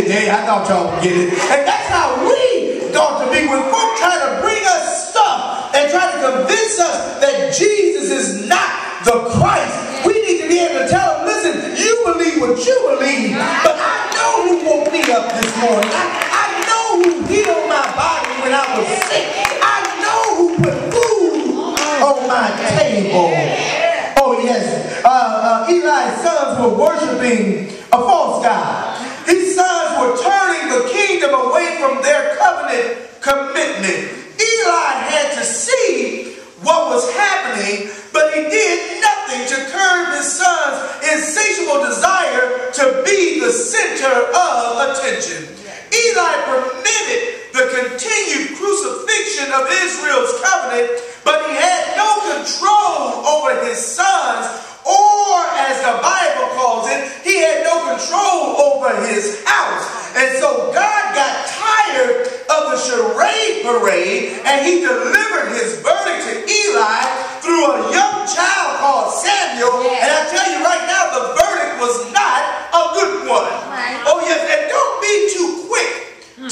getting it. I thought y'all would get it. And that's how we ought to be when folk try to bring us stuff and try to convince us that Jesus is not the Christ. We need to be able to tell them, listen, you believe what you believe, but I know who woke me up this morning. I know who healed my body when I was sick. I know who put food on my table. Oh yes, Eli's sons were worshiping a false god. His sons were turning the kingdom away from their covenant commitment. Eli had to see what was happening, but he did nothing to curb his son's insatiable desire to be the center of attention. Eli permitted the continued crucifixion of Israel's covenant, but he had no control over his sons, or as the Bible calls it, he had no control over his house. And so God got tired of the charade parade, and he delivered his verdict to Eli through a young child called Samuel. And I tell you right now, the verdict was not a good one. Oh yes, and don't be too quick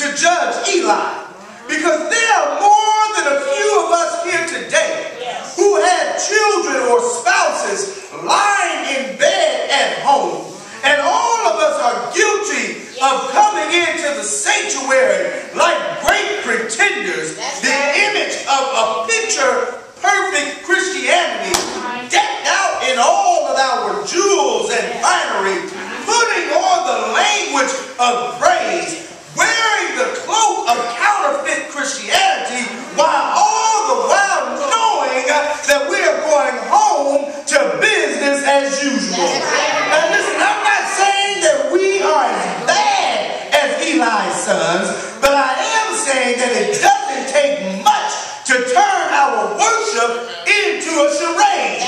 to judge Eli, because there are more than a few of us here today who have children or spouses lying in bed at home. And all of us are guilty of coming into the sanctuary like great pretenders, the image of a picture-perfect Christianity, decked out in all of our jewels and finery, putting on the language of praise, wearing the cloak of counterfeit Christianity, while all the while knowing that we are going home to business as usual. Now listen, I'm not saying that we are as bad as Eli's sons, but I am saying that it doesn't take much to turn our worship into a charade.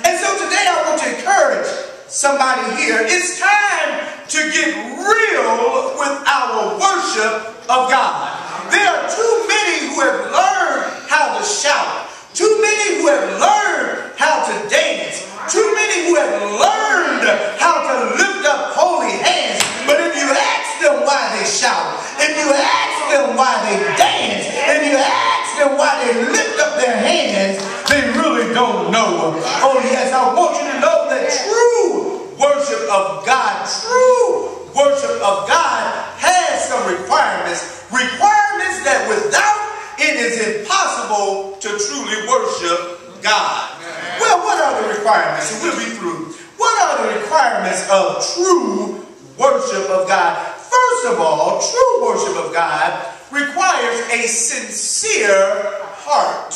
And so today I want to encourage somebody here. It's time to get real with our worship of God. There are too many who have learned how to shout, too many who have learned how to dance, too many who have learned how to lift up holy hands. But if you ask them why they shout, if you ask them why they dance, if you ask them why they lift up their hands, they really don't know. Oh yes, I want you to know that true worship of God, true worship of God has some requirements. Requirements that without it is impossible to truly worship God. Well, what are the requirements? And we'll be through. What are the requirements of true worship of God? First of all, true worship of God requires a sincere heart.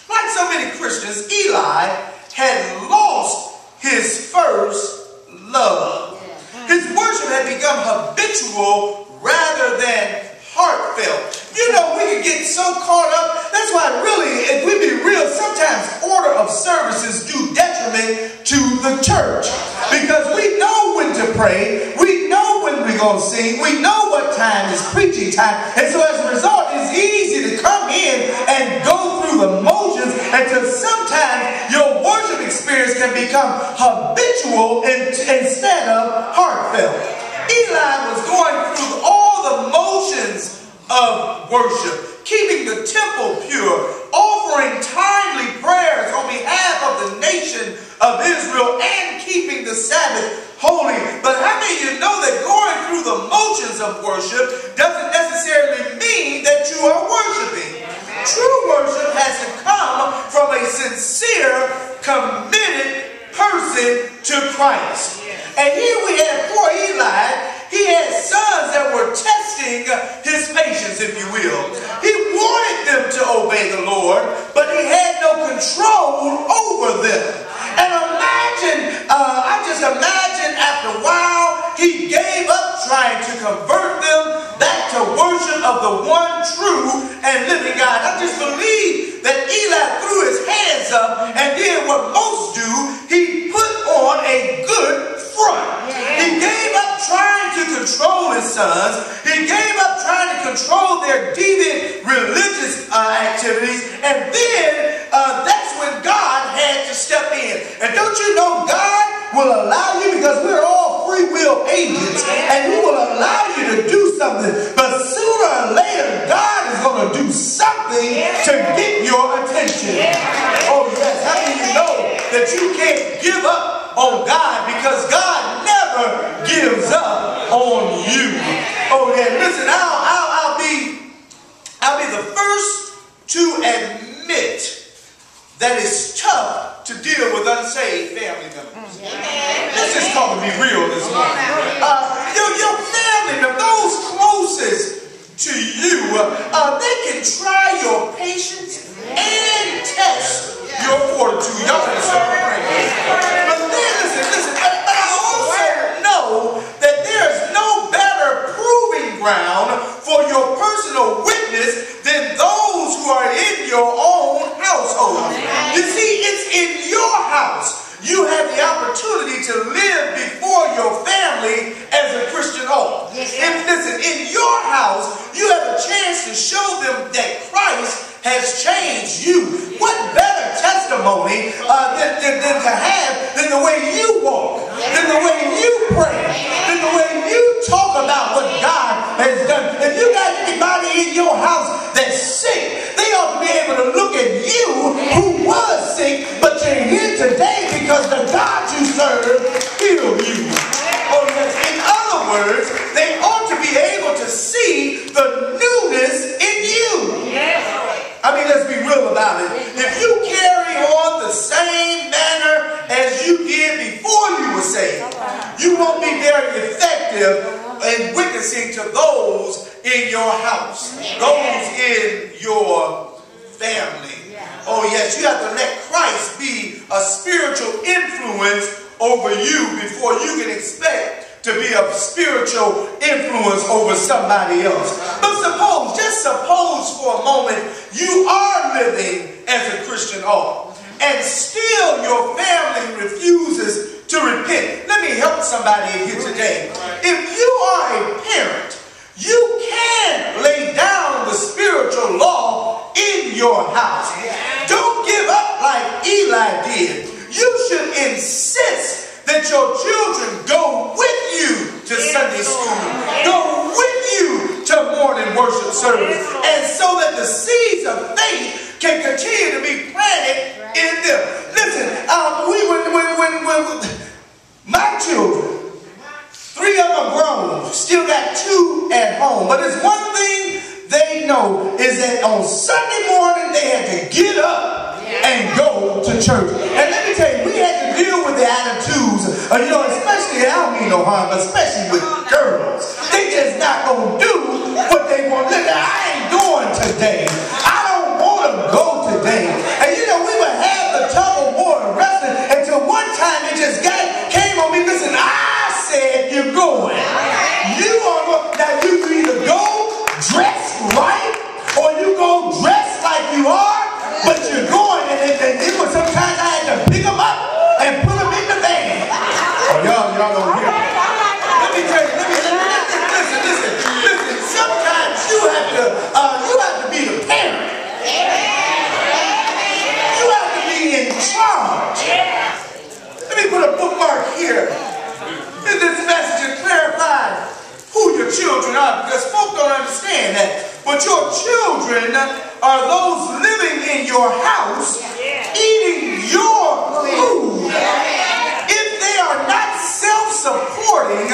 Like so many Christians, Eli had lost his first love. His worship had become habitual rather than heartfelt. You know, we can get so caught up. That's why really, if we be real, sometimes order of services do detriment to the church. Because we know when to pray. We know when we're going to sing. We know what time is preaching time. And so as a result, it's easy to come in and go through the motions until sometimes your worship experience can become habitual instead of heartfelt. Eli was going through all the motions of worship, keeping the temple pure, offering timely prayers on behalf of the nation of Israel, and keeping the Sabbath holy. But how many of you know that going through the motions of worship doesn't necessarily mean that you are worshiping? True worship has to come from a sincere, committed person to Christ. And here we have poor Eli. He had sons that were testing his patience, if you will. He wanted them to obey the Lord, but he had no control over them. And I just imagine after a while, he gave up trying to convert them back to worship of the one true and living God. I just believe that Eli threw his hands up and did what most do. He put on a good front. He gave up trying to control his sons. He gave up trying to control their deviant religious activities. And then that's when God had to step in. And don't you know God will allow you, because we're all free will agents. gives up on you. Oh yeah, listen, I'll be the first to admit that it's tough to deal with unsaved family members. Let's just talk to be real this morning. Your family members, those closest to you, they can try your patience and test your fortitude. Y'all understand? But then, listen, but I also know that there's no better proving ground for your personal witness than those who are in your own household. You see, it's in your house you have the opportunity to live before your family as a Christian home. And listen, in your house, you have a chance to show them that Christ has changed you. What better testimony than to have than the way you walk, than the way you pray, than the way you talk about what God has done. If you got anybody in your house that's sick, they ought to be able to look at you who was sick, but you're here today because the God you serve healed you. Oh yes. In other words, they ought to be able to see the newness in you. I mean, let's be real about it. If you carry on the same manner as you did before you were saved, you won't be very effective in witnessing to those in your house, those in your family. Oh yes, you have to let Christ be a spiritual influence over you before you can expect to be a spiritual influence over somebody else. But just suppose for a moment you are living as a Christian home and still your family refuses to repent. Let me help somebody in here today. If you are a parent, you can lay down the spiritual law in your house. Don't give up like Eli did. You should insist that your children go with you to Sunday school, go with you to morning worship service, and so that the seeds of faith can continue to be planted in them. Listen, when my children, 3 of them are grown, still got 2 at home, but there's one thing they know is that on Sunday morning they had to get up and go to church. And let me tell you, we had to deal with the attitudes, especially, I don't mean no harm, but especially with girls. They just not going to do what they want. Listen, I ain't going today. I don't want to go today. And we would have the tug of war and wrestling until one time it just came on me. Listen, I said you're going. You are going. Now you either go dressed right or you go dressed like you are, but you're going. And it was sometimes I had to pick them up and put them in the van. Oh, y'all don't hear me. Let me tell you, listen. Sometimes you have to be the parent. You have to be in charge. Let me put a bookmark here. This message clarifies who your children are, because folks don't understand that. But your children are those living in your house, eating your food. If they are not self-supporting,